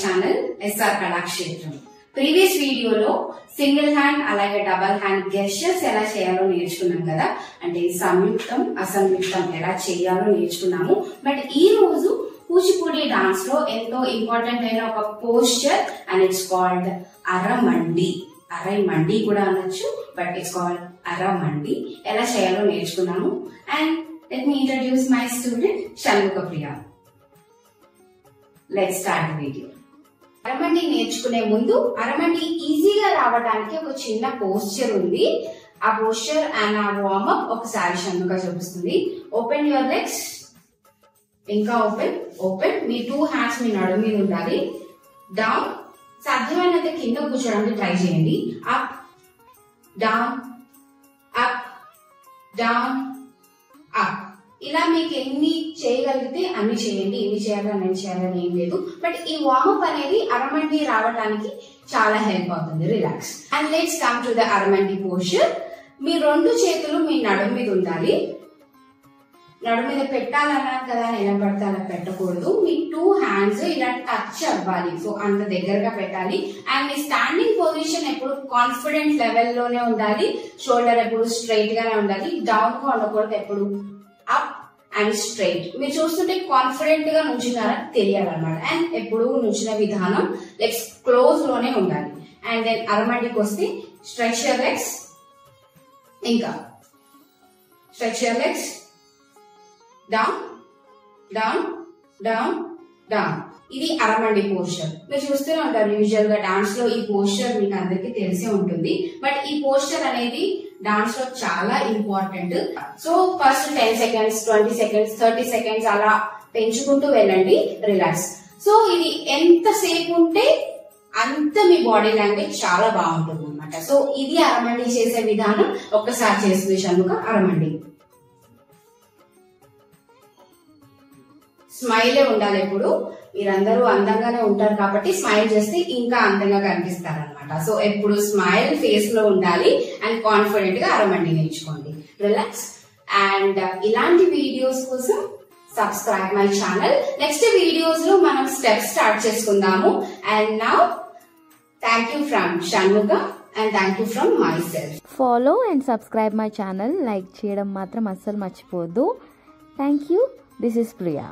Channel SR Kalakshetram. Previous వీడియోలో single hand అలాగే double hand gestures ఎలా చేయాలో నేర్చుకున్నాం కదా. అంటే సంయుక్తం అసంయుక్తం ఎలా చేయాలో నేర్చుకున్నాము. బట్ ఈ రోజు కూచిపూడి డాన్స్ లో ఎంతో ఇంపార్టెంట్ అయిన ఒక posture and it's called Aramandi. Araimandi కూడా అనొచ్చు, బట్ ఇట్స్ కాల్డ్ అరమండి. ఎలా చేయాలో నేర్చుకున్నాము. And let me introduce my student Shanmukha Priya. Let's start the video. Aramandi నేర్చుకునే ముందు అరమండి ఈజీగా రావడానికి ఒక చిన్న పోస్చర్ ఉంది. ఆ పోస్చర్ అండ్ ఆ వార్మప్ ఒకసారి షణ్ముఖ చూపిస్తుంది. ఓపెన్ యువర్ లెగ్స్, ఇంకా ఓపెన్ ఓపెన్. మీ 2 హ్యాండ్స్ మీ నడుము మీద ఉండాలి. డౌన్, సాధ్యమైనంత కింద కూర్చోడానికి ట్రై చేయండి. Up down up down up. ఇలా మీకు ఎన్ని చేయగలిగితే అన్ని చేయండి. ఎన్ని చేయాలని అన్ని చేయాలని ఏం లేదు. బట్ ఈ వార్మప్ అనేది అరమండి రావడానికి చాలా హెల్ప్ అవుతుంది. Relax. And let's come to the Aramandi posture. మీ 2 చేతులు మీ నడుము మీద ఉండాలి. నడుము మీద పెట్టాలన్నారు కదా, ఎలా పడితే అలా పెట్టకూడదు. మీ 2 హ్యాండ్స్ ఇలా టచ్ అవ్వాలి. సో అంత దగ్గరగా పెట్టాలి. అండ్ మీ స్టాండింగ్ పొజిషన్ ఎప్పుడు కాన్ఫిడెంట్ లెవెల్ లోనే ఉండాలి. షోల్డర్ ఎప్పుడు స్ట్రైట్ గానే ఉండాలి. డౌన్ గా ఉండకూడదు. ఎప్పుడు అప్ అండ్ స్ట్రైట్. మీరు చూస్తుంటే కాన్ఫిడెంట్ గా నుంచున్నారని తెలియాలన్నమాట. అండ్ ఎప్పుడు నుంచిన విధానం లెగ్స్ క్లోజ్ లోనే ఉండాలి. అండ్ దెన్ అరమండికి వస్తే స్ట్రెచ్ యువర్ లెగ్స్, ఇంకా stretch your legs, down down down down. ఇది అరమండి పోస్చర్. మీరు చూస్తూనే ఉంటారు యూజువల్ గా డాన్స్ లో ఈ పోస్చర్ మీకు అందరికి తెలిసే ఉంటుంది. బట్ ఈ పోస్చర్ అనేది డాన్స్ లో చాలా important. So first 10 seconds 20 seconds 30 seconds అలా పెంచుకుంటూ వెళ్ళండి. రిలాక్స్. సో ఇది ఎంతసేపు ఉంటే అంత మీ బాడీ లాంగ్వేజ్ చాలా బాగుంటుంది అనమాట. సో ఇది అరమండి చేసే విధానం. ఒక్కసారి చేస్తుంది షణ్ముఖ అరమండి. స్మైలే ఉండాలి ఎప్పుడు. మీరందరూ అందంగానే ఉంటారు కాబట్టి స్మైల్ చేస్తే ఇంకా అందంగా కనిపిస్తారు అనమాట. సో ఎప్పుడు స్మైల్ ఫేస్ లో ఉండాలి. అండ్ కాన్ఫిడెంట్ గా అరమండి నేర్చుకోండి. రిలాక్స్. అండ్ ఇలాంటి వీడియోస్ కోసం subscribe my channel. Next videos లో మనం స్టెప్స్ స్టార్ట్ చేసుకుందాము. And now thank you from Shanmukha and thank you from myself. Follow and subscribe my channel. Like చేయడం మాత్రం అస్సలు మర్చిపోవద్దు. Thank you. This is Priya.